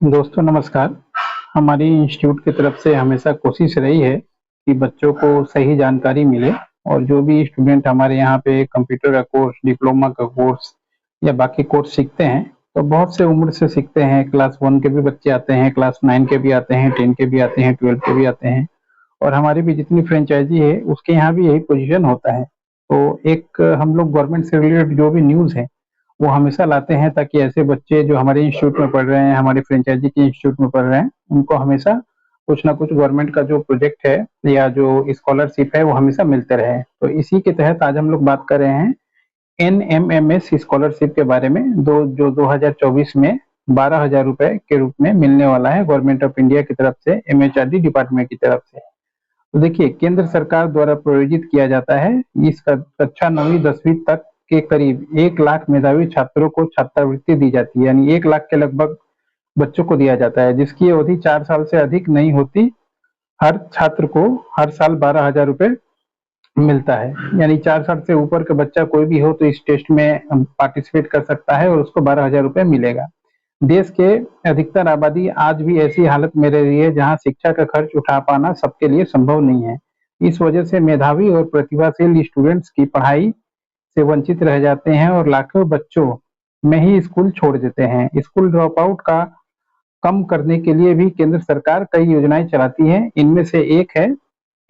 दोस्तों नमस्कार। हमारी इंस्टीट्यूट की तरफ से हमेशा कोशिश रही है कि बच्चों को सही जानकारी मिले और जो भी स्टूडेंट हमारे यहाँ पे कंप्यूटर का कोर्स, डिप्लोमा का कोर्स या बाकी कोर्स सीखते हैं, तो बहुत से उम्र से सीखते हैं। क्लास 1 के भी बच्चे आते हैं, क्लास 9 के भी आते हैं, 10 के भी आते हैं, 12 के भी आते हैं और हमारी भी जितनी फ्रेंचाइजी है उसके यहाँ भी यही पोजीशन होता है। तो एक हम लोग गवर्नमेंट से रिलेटेड जो भी न्यूज़ है वो हमेशा लाते हैं ताकि ऐसे बच्चे जो हमारे इंस्टीट्यूट में पढ़ रहे हैं, हमारे फ्रेंचाइजी के इंस्टीट्यूट में पढ़ रहे हैं, उनको हमेशा कुछ ना कुछ गवर्नमेंट का जो प्रोजेक्ट है या जो स्कॉलरशिप है वो हमेशा मिलते रहे। तो इसी के तहत आज हम लोग बात कर रहे हैं एनएमएमएस स्कॉलरशिप के बारे में, जो 2024 में 12,000 रुपए के रूप में मिलने वाला है गवर्नमेंट ऑफ इंडिया की तरफ से, एमएचआरडी डिपार्टमेंट की तरफ से। तो देखिए, केंद्र सरकार द्वारा प्रायोजित किया जाता है। इस कक्षा 9वीं 10वीं तक के करीब 1 लाख मेधावी छात्रों को छात्रवृत्ति दी जाती है, यानी 1 लाख के लगभग बच्चों को दिया जाता है, जिसकी अवधि 4 साल से अधिक नहीं होती। हर छात्र को हर साल 12,000 रुपए मिलता है, यानी 4 साल से ऊपर का बच्चा कोई भी हो तो इस टेस्ट में पार्टिसिपेट कर सकता है और उसको 12,000 रुपए मिलेगा। देश के अधिकतर आबादी आज भी ऐसी हालत में रह रही है जहां शिक्षा का खर्च उठा पाना सबके लिए संभव नहीं है। इस वजह से मेधावी और प्रतिभाशील स्टूडेंट्स की पढ़ाई से वंचित रह जाते हैं और लाखों बच्चों में ही स्कूल छोड़ देते हैं। स्कूल ड्रॉप आउट का कम करने के लिए भी केंद्र सरकार कई योजनाएं चलाती है। इनमें से एक है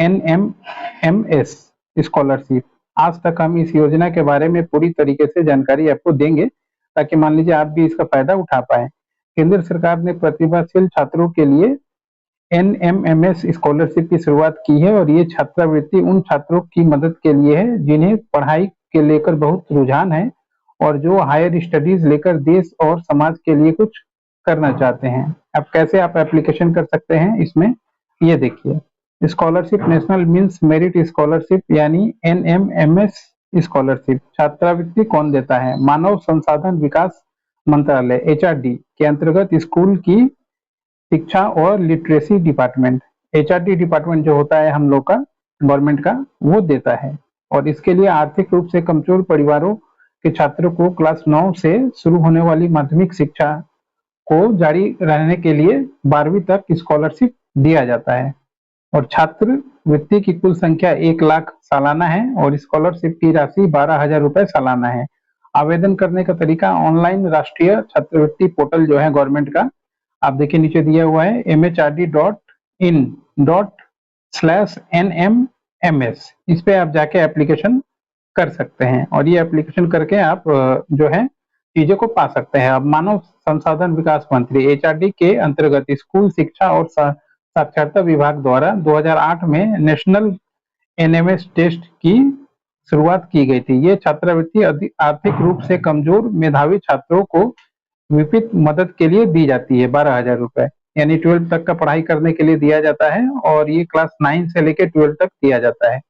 एनएमएमएस स्कॉलरशिप। आज तक हम इस योजना के बारे में पूरी तरीके से जानकारी आपको देंगे ताकि मान लीजिए आप भी इसका फायदा उठा पाए। केंद्र सरकार ने प्रतिभाशील छात्रों के लिए एनएमएमएस स्कॉलरशिप की शुरुआत की है और ये छात्रवृत्ति उन छात्रों की मदद के लिए है जिन्हें पढ़ाई के लेकर बहुत रुझान है और जो हायर स्टडीज लेकर देश और समाज के लिए कुछ करना चाहते हैं। अब कैसे आप एप्लीकेशन कर सकते हैं इसमें, ये देखिए। Scholarship national means merit scholarship यानी एनएमएमएस स्कॉलरशिप। छात्रवृत्ति कौन देता है? मानव संसाधन विकास मंत्रालय एचआरडी के अंतर्गत स्कूल की शिक्षा और लिटरेसी डिपार्टमेंट, एचआरडी डिपार्टमेंट जो होता है हम लोग का गवर्नमेंट का, वो देता है। और इसके लिए आर्थिक रूप से कमजोर परिवारों के छात्रों को क्लास 9 से शुरू होने वाली माध्यमिक शिक्षा को जारी रहने के लिए 12वीं तक स्कॉलरशिप दिया जाता है। और छात्रवृत्ति की कुल संख्या 1 लाख सालाना है और स्कॉलरशिप की राशि 12,000 रुपए सालाना है। आवेदन करने का तरीका ऑनलाइन राष्ट्रीय छात्रवृत्ति पोर्टल जो है गवर्नमेंट का, आप देखिए नीचे दिया हुआ है mhrd.in/nmms। इस पे आप जाके एप्लीकेशन कर सकते हैं और ये एप्लीकेशन करके आप जो है चीजों को पा सकते हैं। अब मानव संसाधन विकास मंत्री एचआरडी के अंतर्गत स्कूल शिक्षा और साक्षरता विभाग द्वारा 2008 में नेशनल एनएमएस टेस्ट की शुरुआत की गई थी। ये छात्रवृत्ति आर्थिक रूप से कमजोर मेधावी छात्रों को विपित मदद के लिए दी जाती है। 12,000 रुपए यानी 12 तक का पढ़ाई करने के लिए दिया जाता है और ये क्लास 9 से लेकर 12 तक दिया जाता है।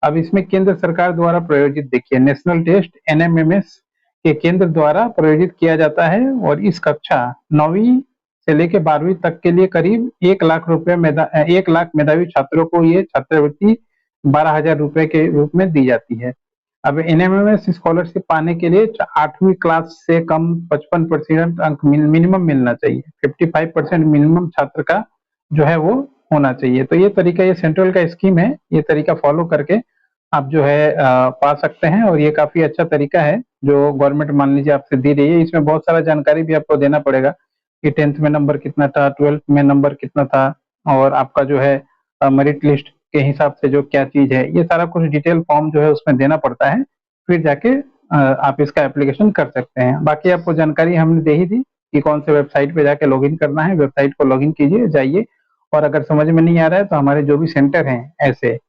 अब इसमें केंद्र सरकार द्वारा प्रायोजित देखिए, नेशनल टेस्ट एनएमएमएस के केंद्र द्वारा प्रायोजित किया जाता है और इस कक्षा 9वीं से लेकर 12वीं तक के लिए करीब 1 लाख रुपए 1 लाख मेधावी छात्रों को ये छात्रवृत्ति 12,000 रुपए के रूप में दी जाती है। अब एनएमएमएस स्कॉलरशिप पाने के लिए 8वीं क्लास से कम 55% अंक मिनिमम मिलना चाहिए। 55% मिनिमम छात्र का जो है वो होना चाहिए। तो ये तरीका, ये सेंट्रल का स्कीम है, ये तरीका फॉलो करके आप जो है पा सकते हैं और ये काफी अच्छा तरीका है जो गवर्नमेंट मान लीजिए आपसे दे रही है। इसमें बहुत सारा जानकारी भी आपको देना पड़ेगा कि 10th में नंबर कितना था, 12th में नंबर कितना था और आपका जो है मेरिट लिस्ट के हिसाब से जो क्या चीज है, ये सारा कुछ डिटेल फॉर्म जो है उसमें देना पड़ता है। फिर जाके आप इसका एप्लीकेशन कर सकते हैं। बाकी आपको जानकारी हमने दे ही दी कि कौन से वेबसाइट पे जाके लॉगिन करना है। वेबसाइट को लॉगिन कीजिए, जाइए, और अगर समझ में नहीं आ रहा है तो हमारे जो भी सेंटर हैं ऐसे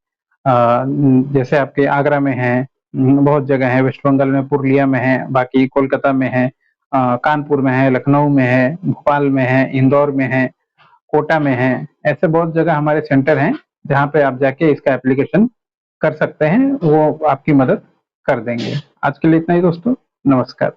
जैसे आपके आगरा में है, बहुत जगह है, वेस्ट बंगाल में पुरुलिया में है, बाकी कोलकाता में है, कानपुर में है, लखनऊ में है, भोपाल में है, इंदौर में है, कोटा में है। ऐसे बहुत जगह हमारे सेंटर हैं जहाँ पे आप जाके इसका एप्लीकेशन कर सकते हैं, वो आपकी मदद कर देंगे। आज के लिए इतना ही दोस्तों, नमस्कार।